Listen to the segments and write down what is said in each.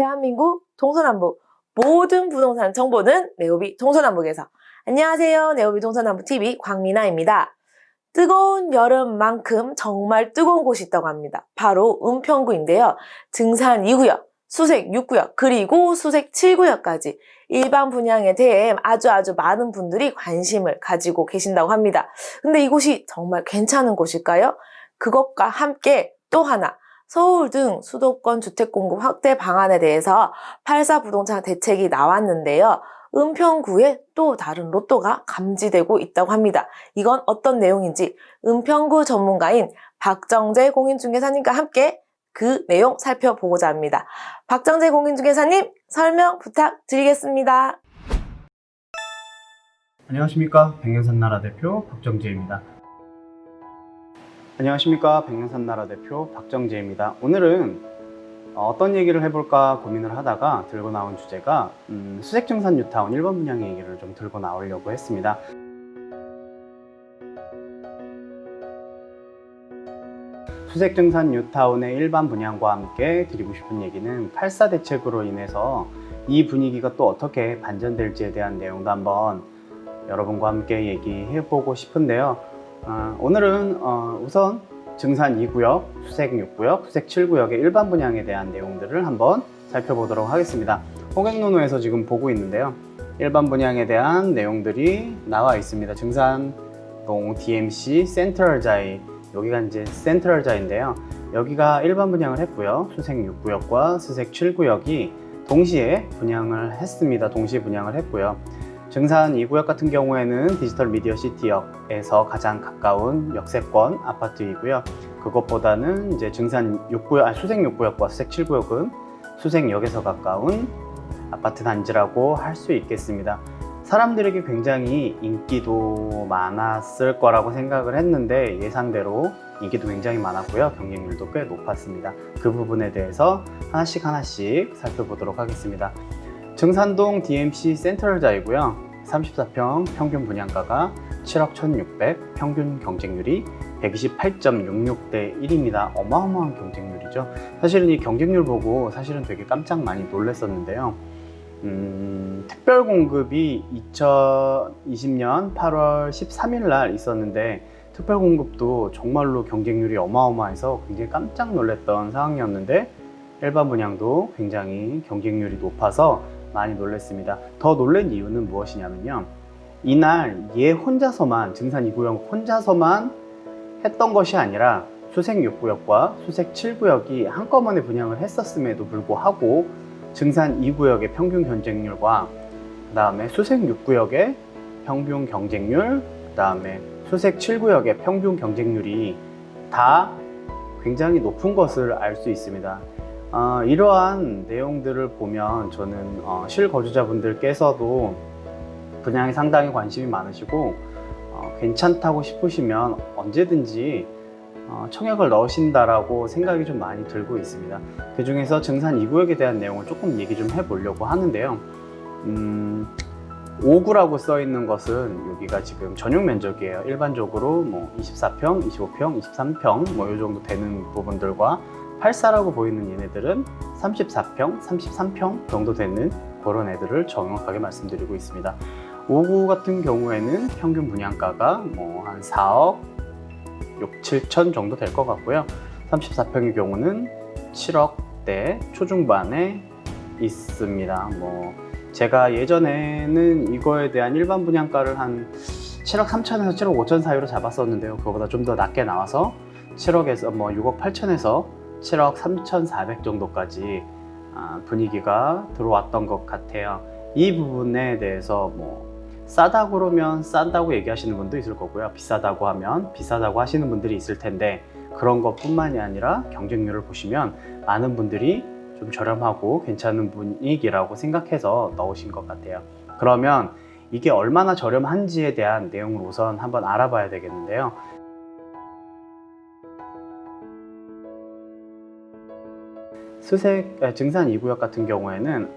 대한민국 동서남북 모든 부동산 정보는 네오비 동서남북에서. 안녕하세요. 네오비 동서남북TV 광미나입니다. 뜨거운 여름만큼 정말 뜨거운 곳이 있다고 합니다. 바로 은평구인데요. 증산 2구역, 수색 6구역, 그리고 수색 7구역까지 일반 분양에 대해 아주 많은 분들이 관심을 가지고 계신다고 합니다. 근데 이곳이 정말 괜찮은 곳일까요? 그것과 함께 또 하나, 서울 등 수도권 주택 공급 확대 방안에 대해서 84부동산 대책이 나왔는데요. 은평구에 또 다른 로또가 감지되고 있다고 합니다. 이건 어떤 내용인지 은평구 전문가인 박정재 공인중개사님과 함께 그 내용 살펴보고자 합니다. 박정재 공인중개사님, 설명 부탁드리겠습니다. 안녕하십니까, 백년산나라 대표 박정재입니다. 안녕하십니까, 백년산나라 대표 박정재입니다. 오늘은 어떤 얘기를 해볼까 고민을 하다가 들고 나온 주제가 수색증산 뉴타운 1번 분양 얘기를 좀 들고 나오려고 했습니다. 수색증산 뉴타운의 일반 분양과 함께 드리고 싶은 얘기는 84 대책으로 인해서 이 분위기가 또 어떻게 반전될지에 대한 내용도 한번 여러분과 함께 얘기해보고 싶은데요. 오늘은 우선 증산 2구역, 수색 6구역, 수색 7구역의 일반 분양에 대한 내용들을 한번 살펴보도록 하겠습니다. 호객노노에서 지금 보고 있는데요. 일반 분양에 대한 내용들이 나와 있습니다. 증산동 DMC 센트럴자이, 여기가 이제 센트럴자인데요. 여기가 일반 분양을 했고요. 수색 6구역과 수색 7구역이 동시에 분양을 했습니다. 동시에 분양을 했고요. 증산 2구역 같은 경우에는 디지털 미디어 시티역에서 가장 가까운 역세권 아파트이고요. 그것보다는 이제 증산 6구역, 수색 6구역과 수색 7구역은 수색역에서 가까운 아파트 단지라고 할 수 있겠습니다. 사람들에게 굉장히 인기도 많았을 거라고 생각을 했는데 예상대로 인기도 굉장히 많았고요. 경쟁률도 꽤 높았습니다. 그 부분에 대해서 하나씩 살펴보도록 하겠습니다. 증산동 DMC 센트럴자이고요. 34평 평균 분양가가 7억 1,600, 평균 경쟁률이 128.66대 1입니다. 어마어마한 경쟁률이죠. 사실은 이 경쟁률 보고 사실은 되게 깜짝 많이 놀랐었는데요. 특별 공급이 2020년 8월 13일 날 있었는데 특별 공급도 정말로 경쟁률이 어마어마해서 굉장히 깜짝 놀랐던 상황이었는데 일반 분양도 굉장히 경쟁률이 높아서 많이 놀랐습니다. 더 놀란 이유는 무엇이냐면요. 이날 얘 혼자서만, 증산 2구역 혼자서만 했던 것이 아니라 수색 6구역과 수색 7구역이 한꺼번에 분양을 했었음에도 불구하고 증산 2구역의 평균 경쟁률과 그 다음에 수색 6구역의 평균 경쟁률, 그 다음에 수색 7구역의 평균 경쟁률이 다 굉장히 높은 것을 알 수 있습니다. 이러한 내용들을 보면 저는 실거주자분들께서도 분양에 상당히 관심이 많으시고 괜찮다고 싶으시면 언제든지 청약을 넣으신다라고 생각이 좀 많이 들고 있습니다. 그 중에서 증산 2구역에 대한 내용을 조금 얘기 좀 해보려고 하는데요. 5구라고 써 있는 것은 여기가 지금 전용 면적이에요. 일반적으로 뭐 24평, 25평, 23평 뭐 이 정도 되는 부분들과 84라고 보이는 얘네들은 34평, 33평 정도 되는 그런 애들을 정확하게 말씀드리고 있습니다. 5구 같은 경우에는 평균 분양가가 뭐 한 4억 6, 7천 정도 될 것 같고요. 34평의 경우는 7억대 초중반에 있습니다. 뭐 제가 예전에는 이거에 대한 일반 분양가를 한 7억 3천에서 7억 5천 사이로 잡았었는데요. 그거보다 좀 더 낮게 나와서 7억에서 뭐 6억 8천에서 7억 3,400 정도까지 분위기가 들어왔던 것 같아요. 이 부분에 대해서 뭐 싸다고 그러면 싼다고 얘기하시는 분도 있을 거고요. 비싸다고 하면 비싸다고 하시는 분들이 있을 텐데 그런 것뿐만이 아니라 경쟁률을 보시면 많은 분들이 좀 저렴하고 괜찮은 분위기라고 생각해서 넣으신 것 같아요. 그러면 이게 얼마나 저렴한지에 대한 내용을 우선 한번 알아봐야 되겠는데요. 증산 2구역 같은 경우에는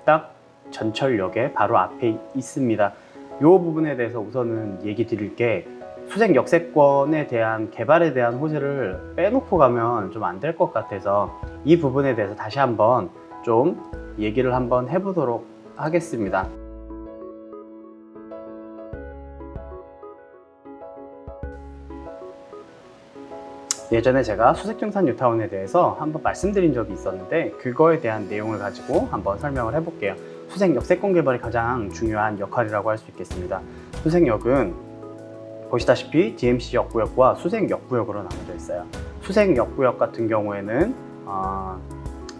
딱 전철역에 바로 앞에 있습니다. 이 부분에 대해서 우선은 얘기 드릴 게 수색 역세권에 대한 개발에 대한 호재를 빼놓고 가면 좀 안 될 것 같아서 이 부분에 대해서 다시 한번 좀 얘기를 한번 해보도록 하겠습니다. 예전에 제가 수색증산 뉴타운에 대해서 한번 말씀드린 적이 있었는데 그거에 대한 내용을 가지고 한번 설명을 해볼게요. 수색역 세권 개발이 가장 중요한 역할이라고 할 수 있겠습니다. 수색역은 보시다시피 DMC 역구역과 수색 역구역으로 나눠져 있어요. 수색 역구역 같은 경우에는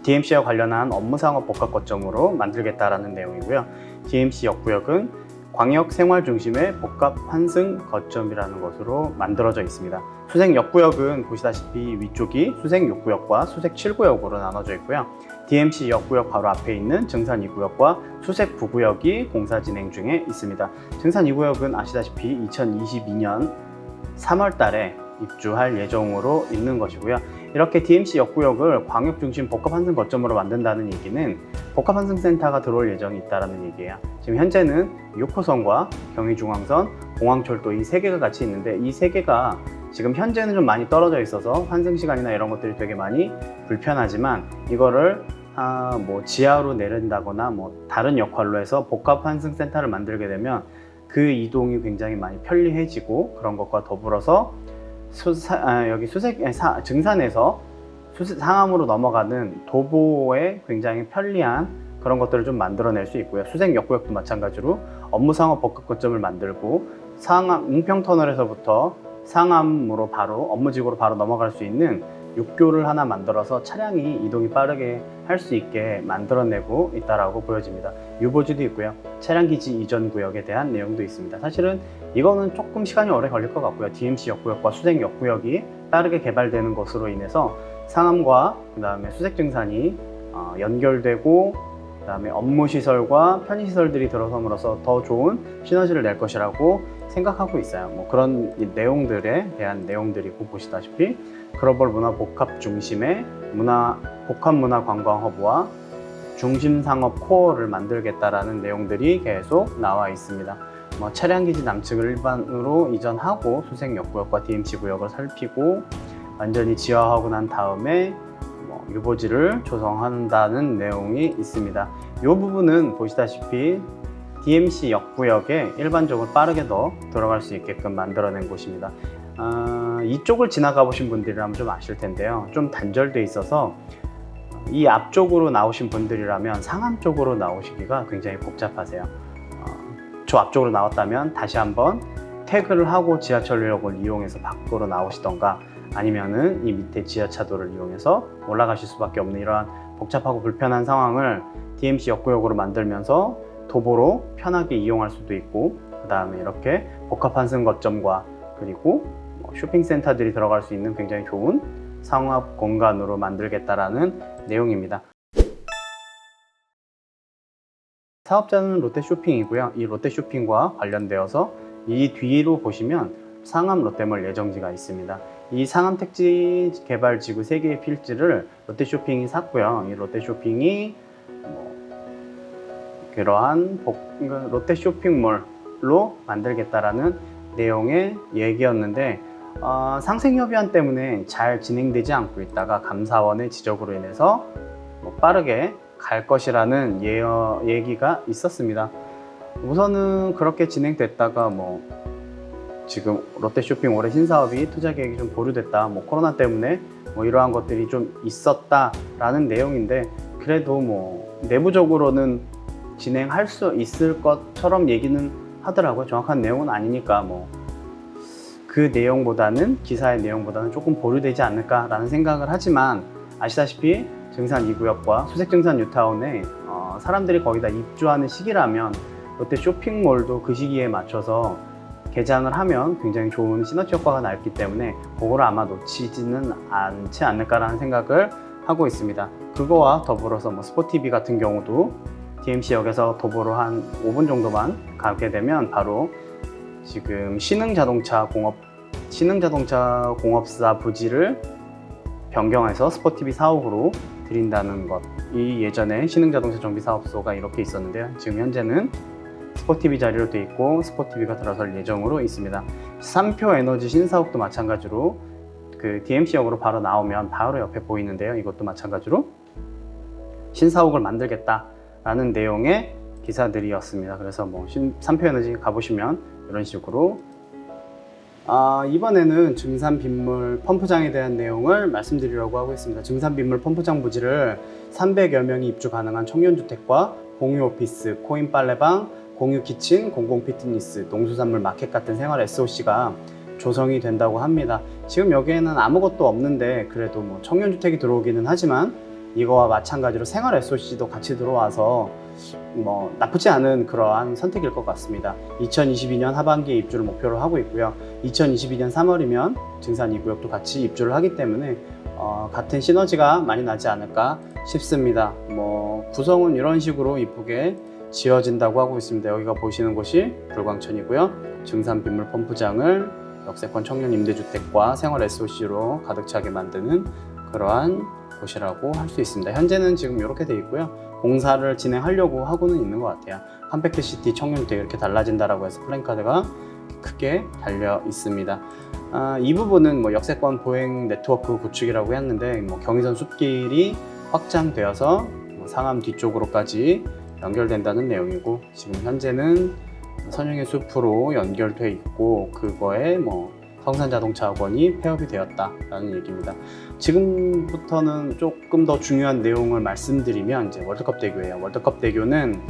DMC와 관련한 업무상업 복합 거점으로 만들겠다라는 내용이고요. DMC 역구역은 광역 생활 중심의 복합 환승 거점이라는 것으로 만들어져 있습니다. 수색 역구역은 보시다시피 위쪽이 수색 6구역과 수색 7구역으로 나눠져 있고요. DMC 역구역 바로 앞에 있는 증산 2구역과 수색 9구역이 공사 진행 중에 있습니다. 증산 2구역은 아시다시피 2022년 3월 달에 입주할 예정으로 있는 것이고요. 이렇게 DMC 역구역을 광역 중심 복합 환승 거점으로 만든다는 얘기는 복합 환승 센터가 들어올 예정이 있다는 얘기예요. 지금 현재는 6호선과 경의중앙선, 공항철도 이 세 개가 같이 있는데 이 세 개가 지금 현재는 좀 많이 떨어져 있어서 환승 시간이나 이런 것들이 되게 많이 불편하지만 이거를 지하로 내린다거나 다른 역할로 해서 복합 환승 센터를 만들게 되면 그 이동이 굉장히 많이 편리해지고 그런 것과 더불어서 여기 증산에서 상암으로 넘어가는 도보에 굉장히 편리한 그런 것들을 좀 만들어낼 수 있고요. 수색 역구역도 마찬가지로 업무상업 복합 거점을 만들고 웅평터널에서부터 상암으로 바로 업무지구로 바로 넘어갈 수 있는 육교를 하나 만들어서 차량이 이동이 빠르게 할 수 있게 만들어내고 있다라고 보여집니다. 유보지도 있고요. 차량기지 이전 구역에 대한 내용도 있습니다. 사실은 이거는 조금 시간이 오래 걸릴 것 같고요. DMC 역구역과 수색 역구역이 빠르게 개발되는 것으로 인해서 상암과 그다음에 수색증산이 연결되고 그다음에 업무시설과 편의시설들이 들어섬으로써 더 좋은 시너지를 낼 것이라고 생각하고 있어요. 그런 내용들에 대한 내용들이고 보시다시피 글로벌 문화 복합 중심의 복합 문화 관광 허브와 중심 상업 코어를 만들겠다라는 내용들이 계속 나와 있습니다. 차량기지 남측을 일반으로 이전하고 수색 역구역과 DMC 구역을 살피고 완전히 지하화하고 난 다음에 유보지를 조성한다는 내용이 있습니다. 이 부분은 보시다시피 DMC 역구역에 일반적으로 빠르게 더 들어갈 수 있게끔 만들어낸 곳입니다. 이쪽을 지나가 보신 분들이라면 좀 아실 텐데요. 좀 단절돼 있어서 이 앞쪽으로 나오신 분들이라면 상암 쪽으로 나오시기가 굉장히 복잡하세요. 저 앞쪽으로 나왔다면 다시 한번 태그를 하고 지하철역을 이용해서 밖으로 나오시던가 아니면은 이 밑에 지하차도를 이용해서 올라가실 수밖에 없는 이러한 복잡하고 불편한 상황을 DMC 역구역으로 만들면서 도보로 편하게 이용할 수도 있고 그 다음에 이렇게 복합 환승 거점과 그리고 쇼핑센터들이 들어갈 수 있는 굉장히 좋은 상업 공간으로 만들겠다라는 내용입니다. 사업자는 롯데쇼핑이고요. 이 롯데쇼핑과 관련되어서 이 뒤로 보시면 상암 롯데몰 예정지가 있습니다. 이 상암 택지 개발 지구 3개의 필지를 롯데쇼핑이 샀고요. 이 롯데쇼핑이 그러한 롯데쇼핑몰로 만들겠다라는 내용의 얘기였는데 상생협의안 때문에 잘 진행되지 않고 있다가 감사원의 지적으로 인해서 빠르게 갈 것이라는 얘기가 있었습니다. 우선은 그렇게 진행됐다가 지금 롯데쇼핑 올해 신사업이 투자 계획이 좀 보류됐다, 코로나 때문에 이러한 것들이 좀 있었다라는 내용인데 그래도 내부적으로는 진행할 수 있을 것처럼 얘기는 하더라고요. 정확한 내용은 아니니까 그 내용보다는 기사의 내용보다는 조금 보류되지 않을까라는 생각을 하지만 아시다시피 증산 2구역과 수색증산 뉴타운에 사람들이 거기다 입주하는 시기라면 롯데 쇼핑몰도 그 시기에 맞춰서 개장을 하면 굉장히 좋은 시너지 효과가 나기 때문에 그거를 아마 놓치지는 않지 않을까라는 생각을 하고 있습니다. 그거와 더불어서 스포티비 같은 경우도 DMC역에서 도보로 한 5분 정도만 가게 되면 바로 지금 신흥자동차 공업사 부지를 변경해서 스포티비 사옥으로 드린다는 것. 이 예전에 신흥자동차 정비사업소가 이렇게 있었는데요. 지금 현재는 스포티비 자리로 되어 있고 스포티비가 들어설 예정으로 있습니다. 삼표에너지 신사옥도 마찬가지로 그 DMC역으로 바로 나오면 바로 옆에 보이는데요. 이것도 마찬가지로 신사옥을 만들겠다라는 내용의 기사들이었습니다. 그래서 뭐 삼표에너지 가보시면 이런 식으로 이번에는 증산빗물 펌프장에 대한 내용을 말씀드리려고 하고 있습니다. 증산빗물 펌프장 부지를 300여 명이 입주 가능한 청년주택과 공유 오피스, 코인 빨래방, 공유 키친, 공공 피트니스, 농수산물 마켓 같은 생활 SOC가 조성이 된다고 합니다. 지금 여기에는 아무것도 없는데 그래도 뭐 청년주택이 들어오기는 하지만 이거와 마찬가지로 생활 SOC도 같이 들어와서 뭐 나쁘지 않은 그러한 선택일 것 같습니다. 2022년 하반기에 입주를 목표로 하고 있고요. 2022년 3월이면 증산 2구역도 같이 입주를 하기 때문에 같은 시너지가 많이 나지 않을까 싶습니다. 뭐 구성은 이런 식으로 이쁘게 지어진다고 하고 있습니다. 여기가 보시는 곳이 불광천이고요. 증산 빗물 펌프장을 역세권 청년 임대주택과 생활 SOC로 가득 차게 만드는 그러한 곳이라고 할 수 있습니다. 현재는 지금 이렇게 돼 있고요. 공사를 진행하려고 하고는 있는 것 같아요. 컴팩트시티 청년주택 이렇게 달라진다라고 해서 플랜카드가 크게 달려 있습니다. 이 부분은 뭐 역세권 보행 네트워크 구축이라고 했는데 뭐 경의선 숲길이 확장되어서 뭐 상암 뒤쪽으로까지 연결된다는 내용이고 지금 현재는 선영의 숲으로 연결돼 있고 그거에 뭐 성산자동차학원이 폐업이 되었다라는 얘기입니다. 지금부터는 조금 더 중요한 내용을 말씀드리면 이제 월드컵 대교예요. 월드컵 대교는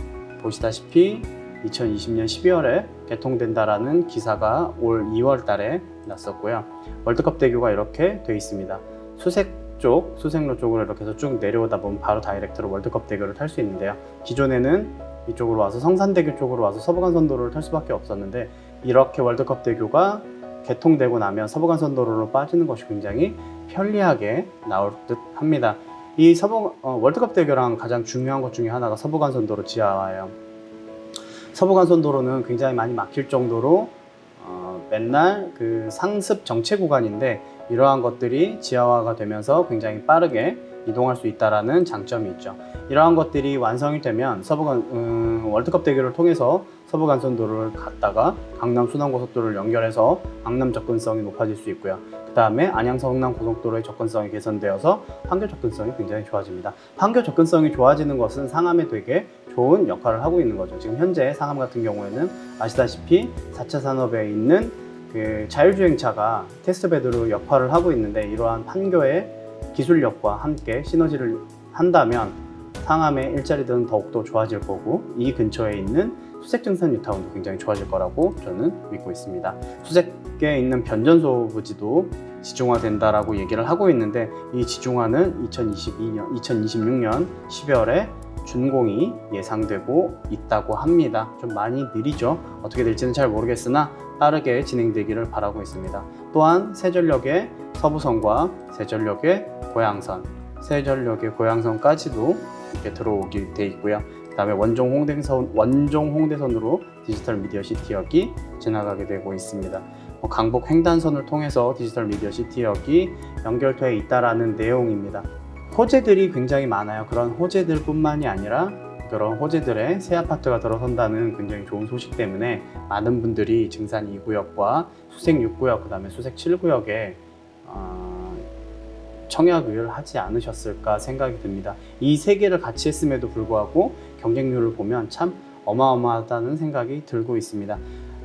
보시다시피 2020년 12월에 개통된다라는 기사가 올 2월 달에 났었고요. 월드컵 대교가 이렇게 돼 있습니다. 수색로 쪽으로 이렇게 해서 쭉 내려오다 보면 바로 다이렉트로 월드컵 대교를 탈 수 있는데요. 기존에는 이쪽으로 와서 성산대교 쪽으로 와서 서부간선도로를 탈 수밖에 없었는데 이렇게 월드컵 대교가 개통되고 나면 서부간선도로로 빠지는 것이 굉장히 편리하게 나올 듯 합니다. 이 월드컵 대교랑 가장 중요한 것 중에 하나가 서부간선도로 지하화예요. 서부간선도로는 굉장히 많이 막힐 정도로 맨날 그 상습 정체 구간인데 이러한 것들이 지하화가 되면서 굉장히 빠르게 이동할 수 있다는 장점이 있죠. 이러한 것들이 완성이 되면 월드컵 대교를 통해서 서부간선도로를 갔다가 강남 순환고속도로를 연결해서 강남 접근성이 높아질 수 있고요. 그 다음에 안양 서흥남 고속도로의 접근성이 개선되어서 판교 접근성이 굉장히 좋아집니다. 판교 접근성이 좋아지는 것은 상암에 되게 좋은 역할을 하고 있는 거죠. 지금 현재 상암 같은 경우에는 아시다시피 4차 산업에 있는 그 자율주행차가 테스트베드로 역할을 하고 있는데 이러한 판교의 기술력과 함께 시너지를 한다면 상암의 일자리들은 더욱더 좋아질 거고 이 근처에 있는 수색증산 뉴타운도 굉장히 좋아질 거라고 저는 믿고 있습니다. 수색에 있는 변전소 부지도 지중화된다라고 얘기를 하고 있는데 이 지중화는 2026년 12월에 준공이 예상되고 있다고 합니다. 좀 많이 느리죠. 어떻게 될지는 잘 모르겠으나 빠르게 진행되기를 바라고 있습니다. 또한 세전력의 서부선과 세전력의 고양선, 세전력의 고양선까지도 이렇게 들어오게 돼 있고요. 그 다음에 원종 홍대선으로 디지털 미디어 시티역이 지나가게 되고 있습니다. 강북 횡단선을 통해서 디지털 미디어 시티역이 연결되어 있다라는 내용입니다. 호재들이 굉장히 많아요. 그런 호재들뿐만이 아니라 그런 호재들에 새 아파트가 들어선다는 굉장히 좋은 소식 때문에 많은 분들이 증산 2구역과 수색 6구역, 그 다음에 수색 7구역에 청약을 하지 않으셨을까 생각이 듭니다. 이 세 개를 같이 했음에도 불구하고 경쟁률을 보면 참 어마어마하다는 생각이 들고 있습니다.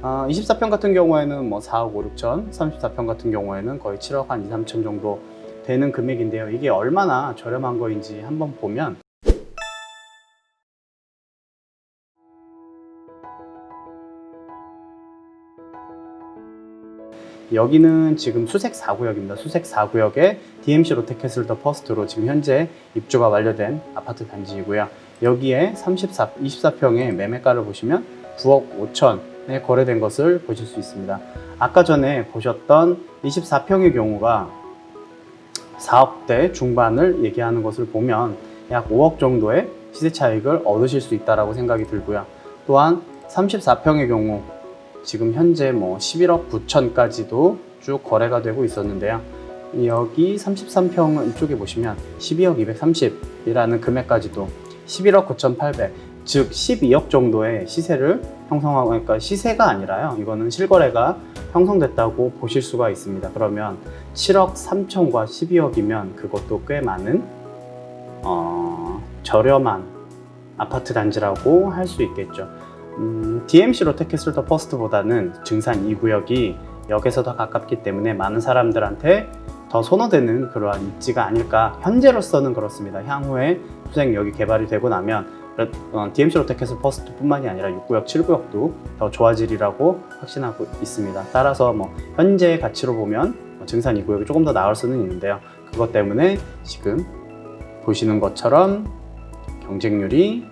24평 같은 경우에는 뭐 4억 5, 6천, 34평 같은 경우에는 거의 7억 한 2, 3천 정도 되는 금액인데요. 이게 얼마나 저렴한 거인지 한번 보면 여기는 지금 수색 4구역입니다. 수색 4구역에 DMC 롯데캐슬 더 퍼스트로 지금 현재 입주가 완료된 아파트 단지이고요. 여기에 24평의 매매가를 보시면 9억 5천에 거래된 것을 보실 수 있습니다. 아까 전에 보셨던 24평의 경우가 4억대 중반을 얘기하는 것을 보면 약 5억 정도의 시세 차익을 얻으실 수 있다고 생각이 들고요. 또한 34평의 경우 지금 현재 뭐 11억 9천까지도 쭉 거래가 되고 있었는데요. 여기 33평은 이쪽에 보시면 12억 230이라는 금액까지도 11억 9,800, 즉 12억 정도의 시세를 형성하고, 그러니까 시세가 아니라요. 이거는 실거래가 형성됐다고 보실 수가 있습니다. 그러면 7억 3천과 12억이면 그것도 꽤 많은 저렴한 아파트 단지라고 할 수 있겠죠. DMC 롯데캐슬 더 퍼스트보다는 증산 2구역이 역에서 더 가깝기 때문에 많은 사람들한테 더 선호되는 그러한 입지가 아닐까. 현재로서는 그렇습니다. 향후에 수색역이 개발이 되고 나면 DMC 롯데캐슬 퍼스트 뿐만이 아니라 6구역, 7구역도 더 좋아지리라고 확신하고 있습니다. 따라서 현재 가치로 보면 증산 2구역이 조금 더 나을 수는 있는데요. 그것 때문에 지금 보시는 것처럼 경쟁률이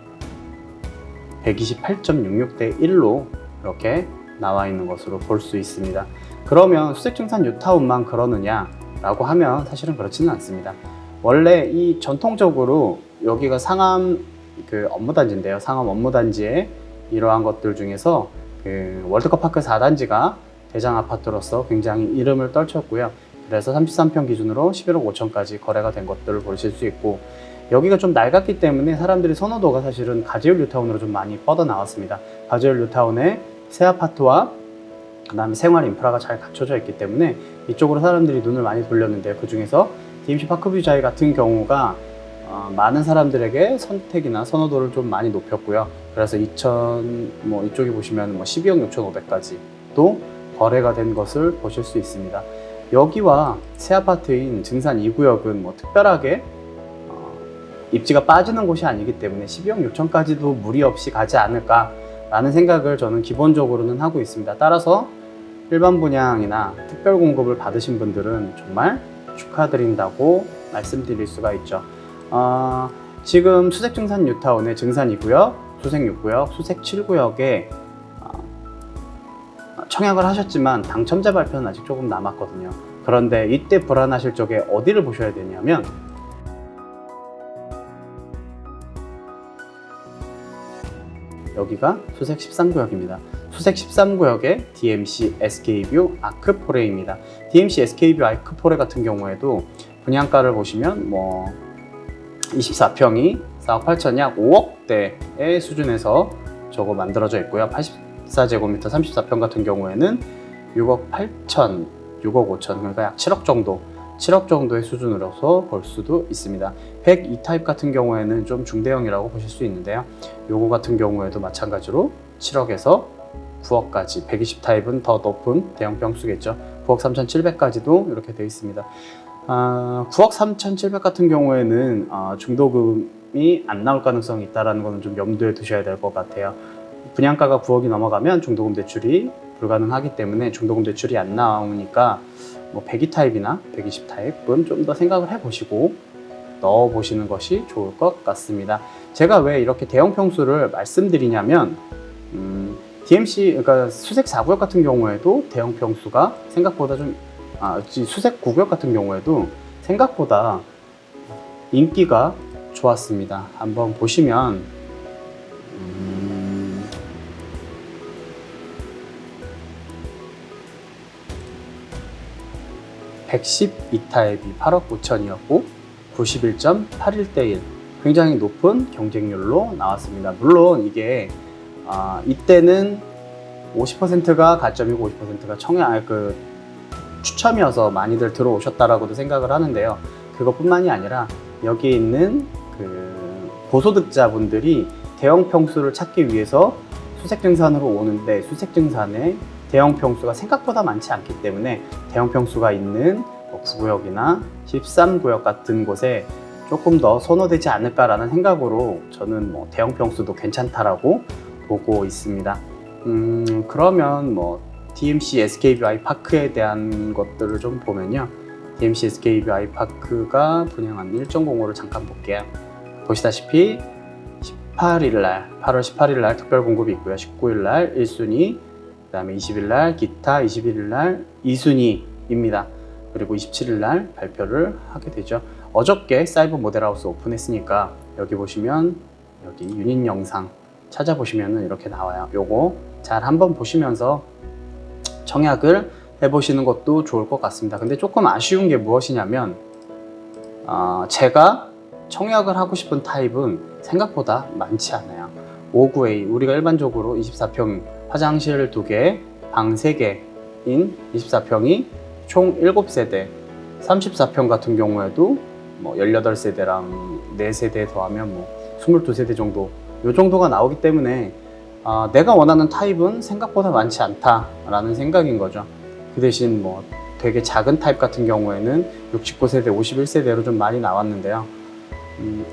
128.66대 1로 이렇게 나와 있는 것으로 볼 수 있습니다. 그러면 수색증산 뉴타운만 그러느냐 라고 하면 사실은 그렇지는 않습니다. 원래 이 전통적으로 여기가 상암 업무단지인데요. 상암 업무단지의 이러한 것들 중에서 월드컵 파크 4단지가 대장 아파트로서 굉장히 이름을 떨쳤고요. 그래서 33평 기준으로 11억 5천까지 거래가 된 것들을 보실 수 있고, 여기가 좀 낡았기 때문에 사람들이 선호도가 사실은 가지올 뉴타운으로 좀 많이 뻗어나왔습니다. 가지올 뉴타운에 새 아파트와 그 다음에 생활 인프라가 잘 갖춰져 있기 때문에 이쪽으로 사람들이 눈을 많이 돌렸는데요. 그 중에서 DMC 파크뷰 자이 같은 경우가 많은 사람들에게 선택이나 선호도를 좀 많이 높였고요. 그래서 이쪽에 보시면 12억 6,500까지도 거래가 된 것을 보실 수 있습니다. 여기와 새 아파트인 증산 2구역은 특별하게 입지가 빠지는 곳이 아니기 때문에 12억 6천까지도 무리 없이 가지 않을까라는 생각을 저는 기본적으로는 하고 있습니다. 따라서 일반 분양이나 특별 공급을 받으신 분들은 정말 축하드린다고 말씀드릴 수가 있죠. 지금 수색 증산 뉴타운의 증산 2구역, 수색 6구역, 수색 7구역에 청약을 하셨지만 당첨자 발표는 아직 조금 남았거든요. 그런데 이때 불안하실 적에 어디를 보셔야 되냐면 여기가 수색 13구역입니다. 수색 13구역의 DMC SK뷰 아크포레입니다. DMC SK뷰 아크포레 같은 경우에도 분양가를 보시면 24평이 4억 8천 약 5억대의 수준에서 저거 만들어져 있고요. 84제곱미터 34평 같은 경우에는 6억 8천, 6억 5천, 그러니까 약 7억 정도, 7억 정도의 수준으로서 볼 수도 있습니다. 102타입 같은 경우에는 좀 중대형이라고 보실 수 있는데요. 요거 같은 경우에도 마찬가지로 7억에서 9억까지, 120타입은 더 높은 대형 평수겠죠. 9억 3,700까지도 이렇게 되어 있습니다. 9억 3,700 같은 경우에는 중도금이 안 나올 가능성이 있다는 것은 좀 염두에 두셔야 될 것 같아요. 분양가가 9억이 넘어가면 중도금 대출이 불가능하기 때문에 중도금 대출이 안 나오니까 102타입이나 120타입은 좀 더 생각을 해보시고 넣어보시는 것이 좋을 것 같습니다. 제가 왜 이렇게 대형 평수를 말씀드리냐면 DMC, 그러니까 수색 4구역 같은 경우에도 대형 평수가 생각보다 수색 9구역 같은 경우에도 생각보다 인기가 좋았습니다. 한번 보시면 112타입이 8억 9천이었고 91.81대 1, 굉장히 높은 경쟁률로 나왔습니다. 물론 이게 이때는 50%가 가점이고 50%가 추첨이어서 많이들 들어오셨다라고도 생각을 하는데요. 그것뿐만이 아니라 여기에 있는 고소득자분들이 대형 평수를 찾기 위해서 수색증산으로 오는데 수색증산에 대형 평수가 생각보다 많지 않기 때문에 대형 평수가 있는 9구역이나 13구역 같은 곳에 조금 더 선호되지 않을까라는 생각으로 저는 대형 평수도 괜찮다라고 보고 있습니다. 그러면 DMC SK뷰 아이파크에 대한 것들을 좀 보면요. DMC SK뷰 아이파크가 분양한 1.05를 잠깐 볼게요. 보시다시피 8월 18일 날 특별 공급이 있고요. 19일 날 1순위, 그 다음에 20일 날 기타, 21일 날 2순위입니다. 그리고 27일 날 발표를 하게 되죠. 어저께 사이버 모델하우스 오픈했으니까 여기 보시면 여기 유닛 영상 찾아보시면 이렇게 나와요. 요거 잘 한번 보시면서 청약을 해보시는 것도 좋을 것 같습니다. 근데 조금 아쉬운 게 무엇이냐면 제가 청약을 하고 싶은 타입은 생각보다 많지 않아요. 5구A, 우리가 일반적으로 24평 화장실 2개, 방 3개인 24평이 총 7세대, 34평 같은 경우에도 18세대랑 4세대 더하면 22세대 정도 이 정도가 나오기 때문에 내가 원하는 타입은 생각보다 많지 않다라는 생각인 거죠. 그 대신 뭐 되게 작은 타입 같은 경우에는 69세대, 51세대로 좀 많이 나왔는데요.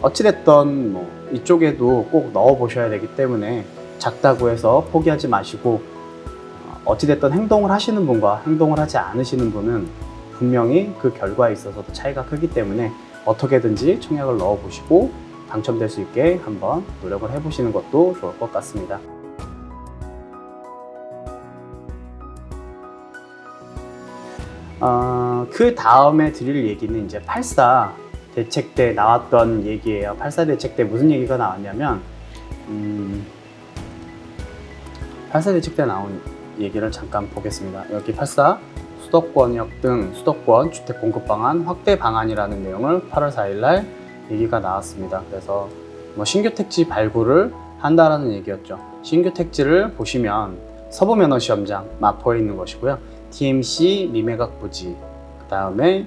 어찌됐든 뭐 이쪽에도 꼭 넣어 보셔야 되기 때문에 작다고 해서 포기하지 마시고, 어찌됐든 행동을 하시는 분과 행동을 하지 않으시는 분은 분명히 그 결과에 있어서도 차이가 크기 때문에 어떻게든지 청약을 넣어 보시고 당첨될 수 있게 한번 노력을 해 보시는 것도 좋을 것 같습니다. 그 다음에 드릴 얘기는 이제 84 대책 때 나왔던 얘기예요. 84 대책 때 무슨 얘기가 나왔냐면 84 대책 때 나온 얘기를 잠깐 보겠습니다. 여기 84 수도권역 등 수도권 주택 공급 방안 확대 방안이라는 내용을 8월 4일 날 얘기가 나왔습니다. 그래서 뭐 신규 택지 발굴을 한다라는 얘기였죠. 신규 택지를 보시면 서부면허시험장 마포에 있는 것이고요. DMC 미매각 부지, 그 다음에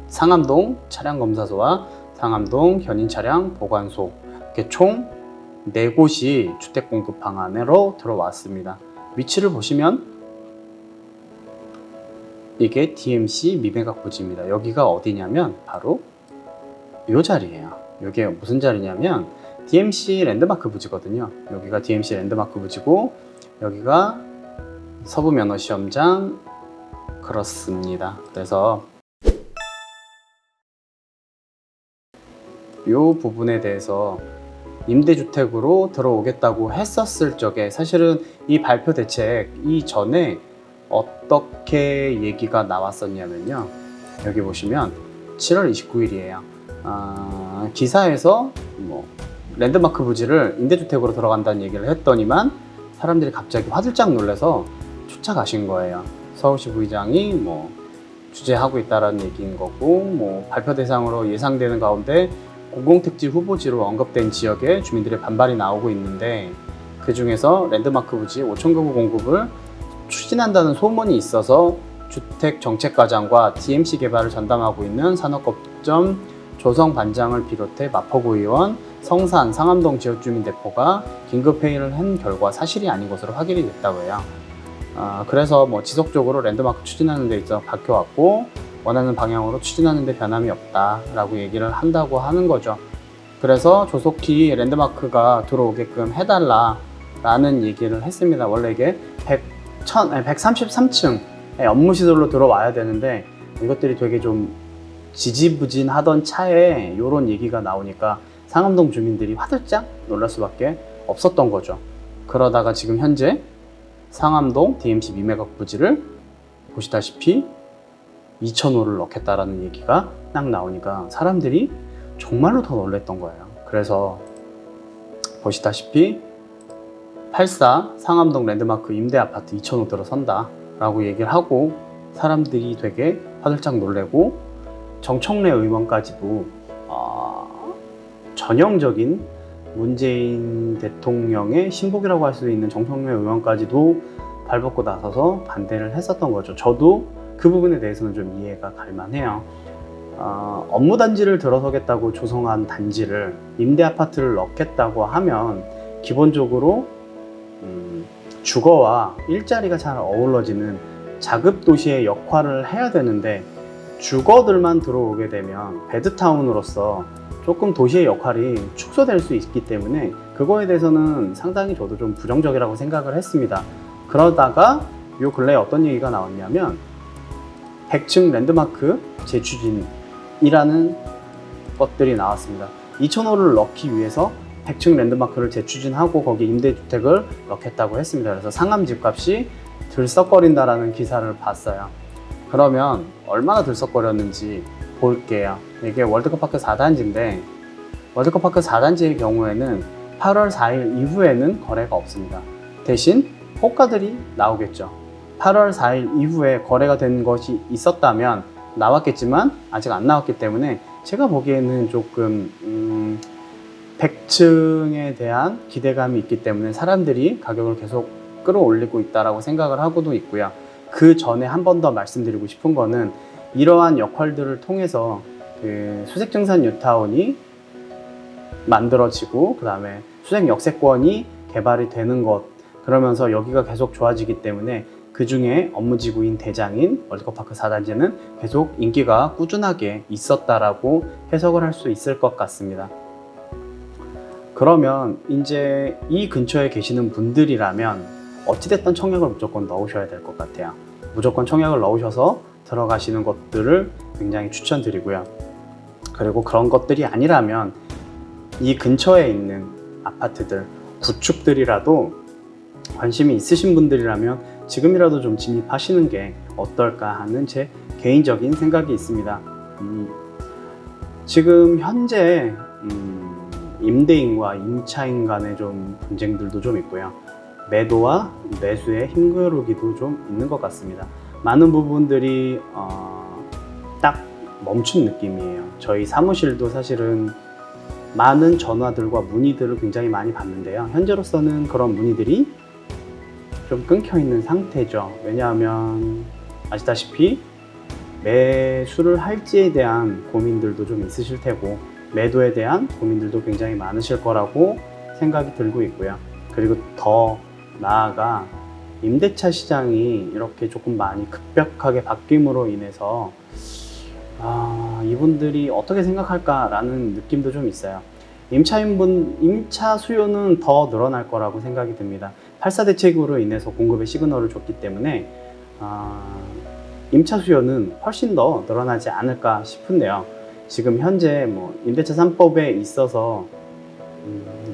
상암동 차량검사소와 상암동 견인차량 보관소, 이렇게 총 4곳이 주택공급 방안으로 들어왔습니다. 위치를 보시면 이게 DMC 미매각 부지입니다. 여기가 어디냐면 바로 이 자리예요. 이게 무슨 자리냐면 DMC 랜드마크 부지거든요. 여기가 DMC 랜드마크 부지고 여기가 서부면허시험장, 그렇습니다. 그래서 이 부분에 대해서 임대주택으로 들어오겠다고 했었을 적에 사실은 이 발표 대책 이전에 어떻게 얘기가 나왔었냐면요. 여기 보시면 7월 29일이에요. 기사에서 뭐 랜드마크 부지를 임대주택으로 들어간다는 얘기를 했더니만 사람들이 갑자기 화들짝 놀라서 쫓아가신 거예요. 서울시 부의장이 뭐 주재하고 있다라는 얘기인 거고, 뭐 발표 대상으로 예상되는 가운데 공공택지 후보지로 언급된 지역에 주민들의 반발이 나오고 있는데, 그 중에서 랜드마크 부지 5,000가구 공급을 추진한다는 소문이 있어서 주택정책과장과 DMC 개발을 전담하고 있는 산업거점 조성반장을 비롯해 마포구의원, 성산, 상암동 지역주민 대표가 긴급회의를 한 결과 사실이 아닌 것으로 확인이 됐다고 해요. 그래서 뭐 지속적으로 랜드마크 추진하는 데 있어 박혀왔고 원하는 방향으로 추진하는 데 변함이 없다라고 얘기를 한다고 하는 거죠. 그래서 조속히 랜드마크가 들어오게끔 해달라라는 얘기를 했습니다. 원래 이게 133층의 업무시설로 들어와야 되는데 이것들이 되게 좀 지지부진하던 차에 이런 얘기가 나오니까 상암동 주민들이 화들짝 놀랄 수밖에 없었던 거죠. 그러다가 지금 현재 상암동 DMC 미매각 부지를 보시다시피 2,000호를 넣겠다라는 얘기가 딱 나오니까 사람들이 정말로 더 놀랬던 거예요. 그래서 보시다시피 84 상암동 랜드마크 임대아파트 2,000호 들어선다 라고 얘기를 하고 사람들이 되게 화들짝 놀래고, 정청래 의원까지도 전형적인 문재인 대통령의 신복이라고 할 수 있는 정청래 의원까지도 발벗고 나서서 반대를 했었던 거죠. 저도 그 부분에 대해서는 좀 이해가 갈 만해요. 업무 단지를 들어서겠다고 조성한 단지를 임대 아파트를 넣겠다고 하면 기본적으로 주거와 일자리가 잘 어우러지는 자급 도시의 역할을 해야 되는데, 주거들만 들어오게 되면 배드타운으로서 조금 도시의 역할이 축소될 수 있기 때문에 그거에 대해서는 상당히 저도 좀 부정적이라고 생각을 했습니다. 그러다가 요 근래에 어떤 얘기가 나왔냐면 100층 랜드마크 재추진이라는 것들이 나왔습니다. 2,000호를 넣기 위해서 100층 랜드마크를 재추진하고 거기 임대주택을 넣겠다고 했습니다. 그래서 상암 집값이 들썩거린다라는 기사를 봤어요. 그러면 얼마나 들썩거렸는지 볼게요. 이게 월드컵파크 4단지인데 월드컵파크 4단지의 경우에는 8월 4일 이후에는 거래가 없습니다. 대신 호가들이 나오겠죠. 8월 4일 이후에 거래가 된 것이 있었다면 나왔겠지만 아직 안 나왔기 때문에 제가 보기에는 조금 100층에 대한 기대감이 있기 때문에 사람들이 가격을 계속 끌어올리고 있다고 생각을 하고도 있고요. 그 전에 한 번 더 말씀드리고 싶은 거는 이러한 역할들을 통해서 그 수색증산 뉴타운이 만들어지고 그 다음에 수색 역세권이 개발이 되는 것, 그러면서 여기가 계속 좋아지기 때문에 그 중에 업무지구인 대장인 월드컵파크 4단지는 계속 인기가 꾸준하게 있었다라고 해석을 할 수 있을 것 같습니다. 그러면 이제 이 근처에 계시는 분들이라면 어찌됐든 청약을 무조건 넣으셔야 될 것 같아요. 무조건 청약을 넣으셔서 들어가시는 것들을 굉장히 추천드리고요. 그리고 그런 것들이 아니라면 이 근처에 있는 아파트들, 구축들이라도 관심이 있으신 분들이라면 지금이라도 좀 진입하시는 게 어떨까 하는 제 개인적인 생각이 있습니다. 지금 현재 임대인과 임차인 간의 좀 분쟁들도 좀 있고요. 매도와 매수의 힘겨루기도 좀 있는 것 같습니다. 많은 부분들이 딱 멈춘 느낌이에요. 저희 사무실도 사실은 많은 전화들과 문의들을 굉장히 많이 받는데요. 현재로서는 그런 문의들이 좀 끊겨 있는 상태죠. 왜냐하면 아시다시피 매수를 할지에 대한 고민들도 좀 있으실 테고 매도에 대한 고민들도 굉장히 많으실 거라고 생각이 들고 있고요. 그리고 더 나아가 임대차 시장이 이렇게 조금 많이 급격하게 바뀜으로 인해서 이분들이 어떻게 생각할까라는 느낌도 좀 있어요. 임차 수요는 더 늘어날 거라고 생각이 듭니다. 8.4 대책으로 인해서 공급의 시그널을 줬기 때문에 임차 수요는 훨씬 더 늘어나지 않을까 싶은데요. 지금 현재 임대차 3법에 있어서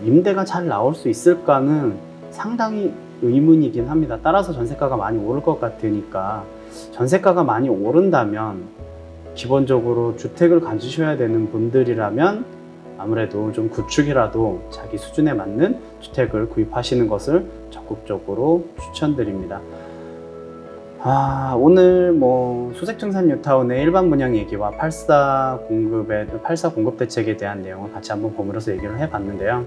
임대가 잘 나올 수 있을까는 상당히 의문이긴 합니다. 따라서 전세가가 많이 오를 것 같으니까 전세가가 많이 오른다면 기본적으로 주택을 가지셔야 되는 분들이라면 아무래도 좀 구축이라도 자기 수준에 맞는 주택을 구입하시는 것을 적극적으로 추천드립니다. 오늘 수색증산 뉴타운의 일반 분양 얘기와 8.4 공급 대책에 대한 내용을 같이 한번 버무려서 얘기를 해봤는데요.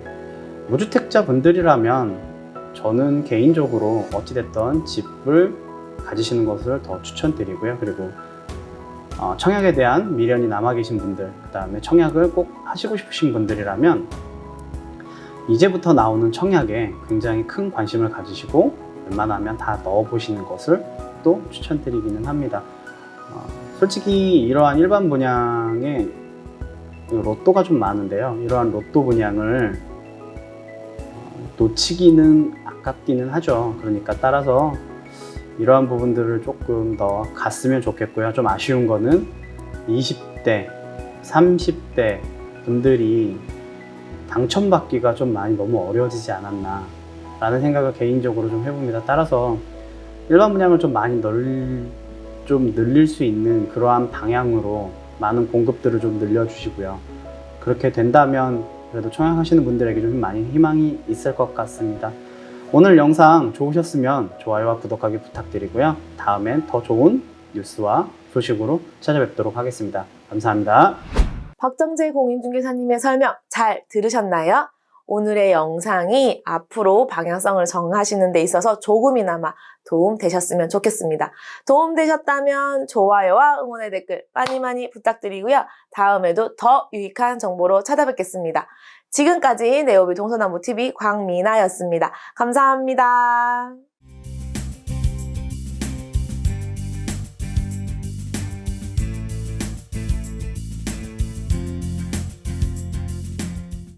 무주택자 분들이라면 저는 개인적으로 어찌됐든 집을 가지시는 것을 더 추천드리고요. 그리고 청약에 대한 미련이 남아 계신 분들, 그 다음에 청약을 꼭 하시고 싶으신 분들이라면 이제부터 나오는 청약에 굉장히 큰 관심을 가지시고 웬만하면 다 넣어보시는 것을 또 추천드리기는 합니다. 솔직히 이러한 일반 분양에 로또가 좀 많은데요. 이러한 로또 분양을 놓치기는 아깝기는 하죠. 그러니까 따라서 이러한 부분들을 조금 더 갔으면 좋겠고요. 좀 아쉬운 거는 20대, 30대 분들이 당첨받기가 좀 많이 너무 어려워지지 않았나 라는 생각을 개인적으로 좀 해봅니다. 따라서 일반 분양을 좀 많이 늘릴 수 있는 그러한 방향으로 많은 공급들을 좀 늘려주시고요. 그렇게 된다면 그래도 청약하시는 분들에게 좀 많이 희망이 있을 것 같습니다. 오늘 영상 좋으셨으면 좋아요와 구독하기 부탁드리고요. 다음엔 더 좋은 뉴스와 소식으로 찾아뵙도록 하겠습니다. 감사합니다. 박정재 공인중개사님의 설명 잘 들으셨나요? 오늘의 영상이 앞으로 방향성을 정하시는 데 있어서 조금이나마 도움 되셨으면 좋겠습니다. 도움 되셨다면 좋아요와 응원의 댓글 많이 부탁드리고요. 다음에도 더 유익한 정보로 찾아뵙겠습니다. 지금까지 네오비 동서남북TV 광미나였습니다. 감사합니다.